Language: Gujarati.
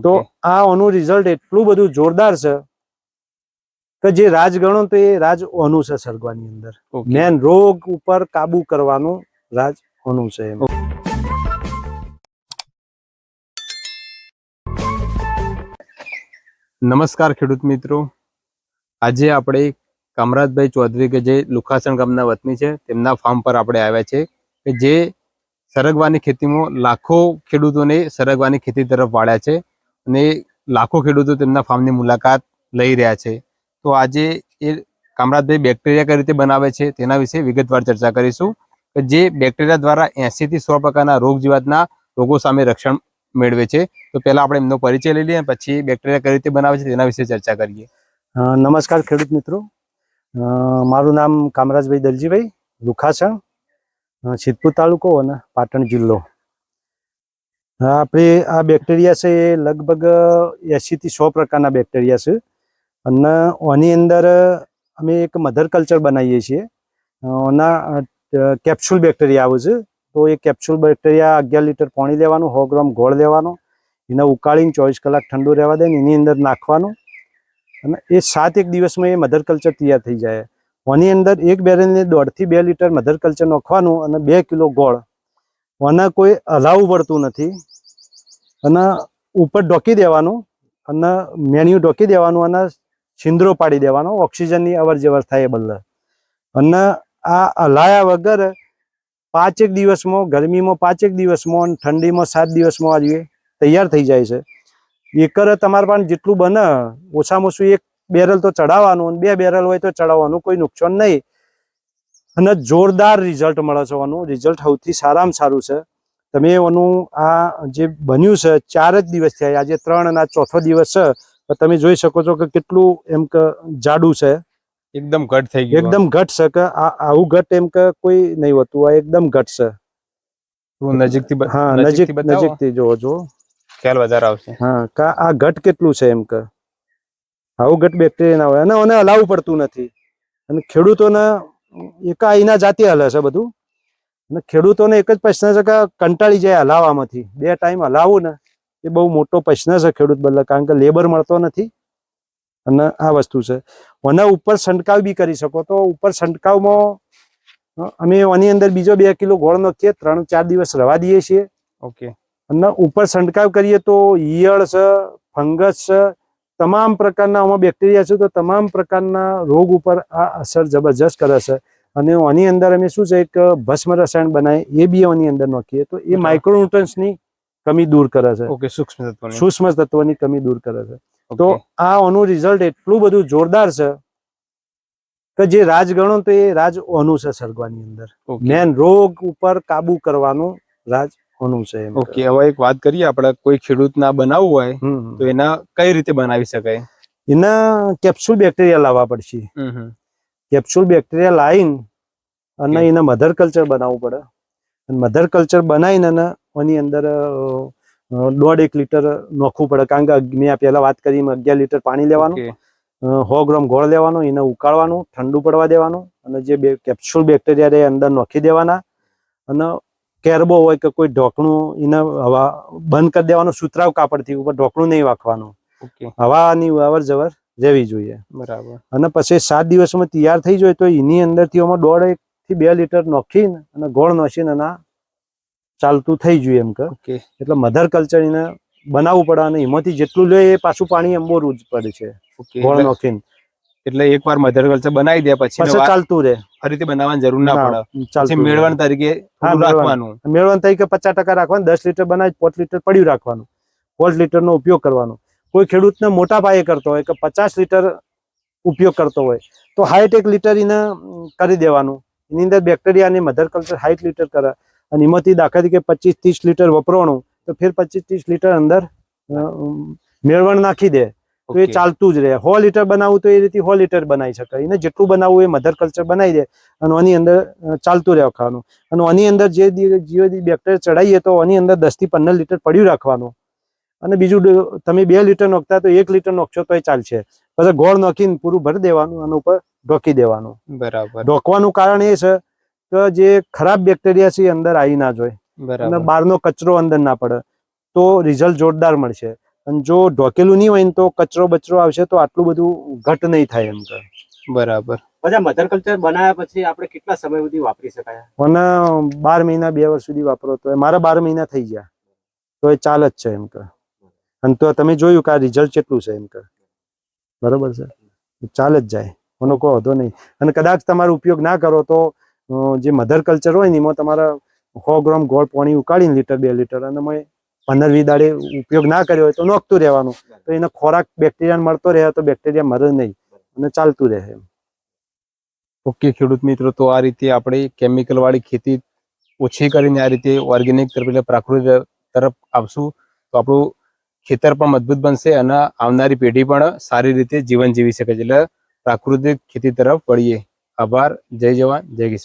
તો આ ઓનું રિઝલ્ટ એટલું બધું જોરદાર છે કે જે રાજ ગણો તો એ રાજ ઓનું છે સરગવાની અંદર. મેન રોગ ઉપર કાબુ કરવાનું રાજ ઓનું છે. નમસ્કાર ખેડૂત મિત્રો, આજે આપણે કામરાજભાઈ ચૌધરી કે જે લુખાસણ ગામના વતની છે તેમના ફાર્મ પર આપણે આવ્યા છે કે જે સરગવાની ખેતીમાં લાખો ખેડૂતોને સરગવાની ખેતી તરફ વાળ્યા છે અને લાખો ખેડૂતો તેમના ફાર્મની મુલાકાત લઈ રહ્યા છે. તો આજે એ કામરાજભાઈ બેક્ટેરિયા કઈ રીતે બનાવે છે તેના વિશે વિગતવાર ચર્ચા કરીશું કે જે બેક્ટેરિયા દ્વારા 80 થી 100% રોગ જીવાતના રોગો સામે રક્ષણ મેળવે છે. તો પહેલા આપણે એમનો પરિચય લઈ લઈએ, પછી બેક્ટેરિયા કઈ રીતે બનાવે છે તેના વિશે ચર્ચા કરીએ. નમસ્કાર ખેડૂત મિત્રો, મારું નામ કામરાજભાઈ દલજીભાઈ, લુખાસણ, સિદ્ધપુર તાલુકો અને પાટણ જિલ્લો. આપણે આ બેક્ટેરિયા છે એ લગભગ 80 થી 100 પ્રકારના બેક્ટેરિયા છે અને આની અંદર અમે એક મધર કલ્ચર બનાવીએ છીએ. ઓના કેપ્સ્યુલ બેક્ટેરિયા આવે છે. તો એ કેપ્સ્યુલ બેક્ટેરિયા 11 લીટર પાણી લેવાનું, 100 ગ્રામ ગોળ લેવાનો, એને ઉકાળીને 24 કલાક ઠંડુ રહેવા દે, એની અંદર નાખવાનું અને એ 7 દિવસમાં એ મધર કલ્ચર તૈયાર થઈ જાય. આની અંદર એક બેરલને 1.5 થી 2 લીટર મધર કલ્ચર નાખવાનું અને 2 કિલો ગોળ. આના કોઈ હલાવવું પડતું નથી અને ઉપર ઢોકી દેવાનું અને મેન્યુ ઢોકી દેવાનું અને છિંદ્રો પાડી દેવાનો, ઓક્સિજનની અવર જવર થાય એ બદલે. અને આ હલાયા વગર 5 દિવસમાં, ગરમીમાં 5 દિવસમાં, ઠંડીમાં 7 દિવસમાં આ તૈયાર થઈ જાય છે. એકર તમારા પાસે જેટલું બને ઓછામાં ઓછું 1 બેરલ તો ચડાવવાનું અને 2 બેરલ હોય તો ચડાવવાનું, કોઈ નુકસાન નહીં અને જોરદાર રિઝલ્ટ મળે છે. આનું રિઝલ્ટ સૌથી સારામાં સારું છે. તમે એનું આ જે બન્યું છે 4 જ દિવસ થયા, આજે 3 અને આ ચોથો દિવસ છે. તમે જોઈ શકો છો કે કેટલું એમ કે જાડું છે, એકદમ ઘટ થઈ ગયું, એકદમ ઘટ છે કે આવું ઘટ એમ કે કોઈ નહીં હોતું, આ એકદમ ઘટ છે. નજીકથી, હા, નજીકથી જો ખ્યાલ વધારે આવશે. હા, કા આ ઘટ કેટલું છે એમ કે આવું ઘટ બેક્ટેરિયા ના હોય અને એને હલાવવું પડતું નથી. અને ખેડૂતોને એના જાતે હલે છે બધું. અને ખેડૂતોને એક જ પ્રશ્ન છે કે કંટાળી જાય હલાવવામાંથી. 2 ટાઈમ હલાવવું ને એ બહુ મોટો પ્રશ્ન છે ખેડૂત બદલે, કારણ કે લેબર મળતો નથી. અને આ વસ્તુ છે. આના ઉપર છંટકાવ બી કરી શકો. તો ઉપર છંટકાવમાં અમે આની અંદર બીજો 2 કિલો ગોળ નાખીએ, 3-4 દિવસ રવા દઈએ છીએ. ઓકે. અને ઉપર છંટકાવ કરીએ તો ઈયળ છે, ફંગસ છે, તમામ પ્રકારના આમાં બેક્ટેરિયા છે. તો તમામ પ્રકારના રોગ ઉપર આ અસર જબરજસ્ત કરે છે. અને આની અંદર અમે શું છે, એક ભસ્મ રસાયણ બનાવીએ, એ બી આની અંદર નાખીએ તો એ માઇક્રોન્યુટ્રન્સની કમી દૂર કરે છે. ઓકે, સૂક્ષ્મ તત્વોની કમી દૂર કરે છે. તો આ આનું રિઝલ્ટ એટલું બધું જોરદાર છે કે જે રાજ ગણો તો એ રાજ ઓનું છે સરગવાની અંદર. મેન રોગ ઉપર કાબુ કરવાનું રાજ ઓનું છે. ઓકે, હવે એક વાત કરીએ, આપણે કોઈ ખેડૂત ના બનાવવું હોય તો એના કઈ રીતે બનાવી શકાય? એના કેપ્સ્યુલ બેક્ટેરિયા લાવવા પડશે. કેપ્સ્યુલ બેક્ટેરિયા લાવીને અને એના મધર કલ્ચર બનાવવું પડે. મધર કલ્ચર બનાવીને એની અંદર 1.5 લીટર નાખવું પડે, કારણ કે મેં પહેલા વાત કરી 11 લીટર પાણી લેવાનું, 100 ગ્રામ ગોળ લેવાનો, એને ઉકાળવાનું, ઠંડુ પડવા દેવાનું અને જે કેપ્સ્યુલ બેક્ટેરિયા રહે અંદર નાખી દેવાના. અને કેરબો હોય કે કોઈ ઢોકણું એને હવા બંધ કરી દેવાનું, સુતરાવ કાપડથી, ઉપર ઢોકણું નહીં રાખવાનું, હવાની અવર જવર રહેવી જોઈએ. બરાબર. અને પછી 7 દિવસમાં તૈયાર થઈ જાય તો એની અંદરથી 1.5 થી 2 લીટર નાખીને અને ગોળ નાખીને એના ચાલતું થઈ જોઈએ એમ કે. એટલે મધર કલ્ચર એને બનાવવું પડે અને એમાંથી જેટલું લે એ પાછું પાણી અંબોરવું જ પડે છે ગોળ નાખીને. એટલે એકવાર મધર કલ્ચર બનાવી દે પછી ચાલતું રહે, ફરીથી બનાવવાની જરૂર ના પડે. પછી મેળવણ તરીકે રાખવાનું, મેળવણ તરીકે 50% રાખવાનું. 10 લીટર બનાવી 5 લીટર પડ્યું રાખવાનું, 5 લીટરનો ઉપયોગ કરવાનો. કોઈ ખેડૂતને મોટા પાયે કરતો હોય કે 50 લીટર ઉપયોગ કરતો હોય તો 60 લીટર એને કરી દેવાનું. એની અંદર બેક્ટેરિયાની મધર કલ્ચર 60 લીટર કરે અને એમાંથી દાખલા તરીકે 25-30 લીટર વપરાણું તો ફેર 25-30 લીટર અંદર મેળવણ નાખી દે તો એ ચાલતું જ રહે. 100 લીટર બનાવવું તો એ રીતે 100 લીટર બનાવી શકાય. એને જેટલું બનાવવું એ મધર કલ્ચર બનાવી દે અને આની અંદર ચાલતું રાખવાનું. અને આની અંદર જે બેક્ટેરિયા ચડાવીએ તો આની અંદર 10 થી 15 લીટર પડ્યું રાખવાનું. અને બીજું તમે 2 લીટર નાખતા તો 1 લીટર નાખશો તો એ ચાલશે. પછી ગોળ નાખીને પૂરું ભરી દેવાનું અને ઉપર ઢોકી દેવાનું. બરાબર. ઢોકવાનું કારણ એ છે કે જે ખરાબ બેક્ટેરિયા છે એ અંદર આવી ના જોઈએ અને બહારનો કચરો અંદર ના પડે તો રિઝલ્ટ જોરદાર મળશે. અને જો ઢોકેલું નહીં હોય ને તો કચરો બચરો આવશે તો આટલું બધું ઘટ નહીં થાય એમ કે. બરાબર. બધા મધર કલ્ચર બનાવ્યા પછી આપણે કેટલા સમય સુધી વાપરી શકાય? અને 12 મહિના 2 વર્ષ સુધી વાપરો તો મારા 12 મહિના થઈ ગયા તો એ ચાલ જ છે એમ કે. અને તો તમે જોયું કે આ રિઝલ્ટ કેટલું છે એમ કે. બરોબર છે, ચાલ જ જાય, કોનો કોઈ વાંધો નહીં. અને કદાચ તમારો ઉપયોગ ના કરો તો જે મધર કલ્ચર હોય ને એમાં તમારા 100 ગ્રામ ગોળ પાણી ઉકાળીને લીટર 2 લીટર અને 15-20 દાડે ઉપયોગ ના કર્યો હોય તો નોખતું રહેવાનું. તો એનો ખોરાક બેક્ટેરિયા મળતો રહે તો બેક્ટેરિયા મરે નહીં અને ચાલતું રહે એમ. ઓકે ખેડૂત મિત્રો, તો આ રીતે આપણે કેમિકલ વાળી ખેતી ઓછી કરીને આ રીતે ઓર્ગેનિક તરફ એટલે પ્રાકૃતિક તરફ આવશું તો આપણું ખેતર પણ મજબૂત બનશે અને આવનારી પેઢી પણ સારી રીતે જીવન જીવી શકે છે. એટલે પ્રાકૃતિક ખેતી તરફ વળીએ. આભાર. જય જવાન જય કિસાન.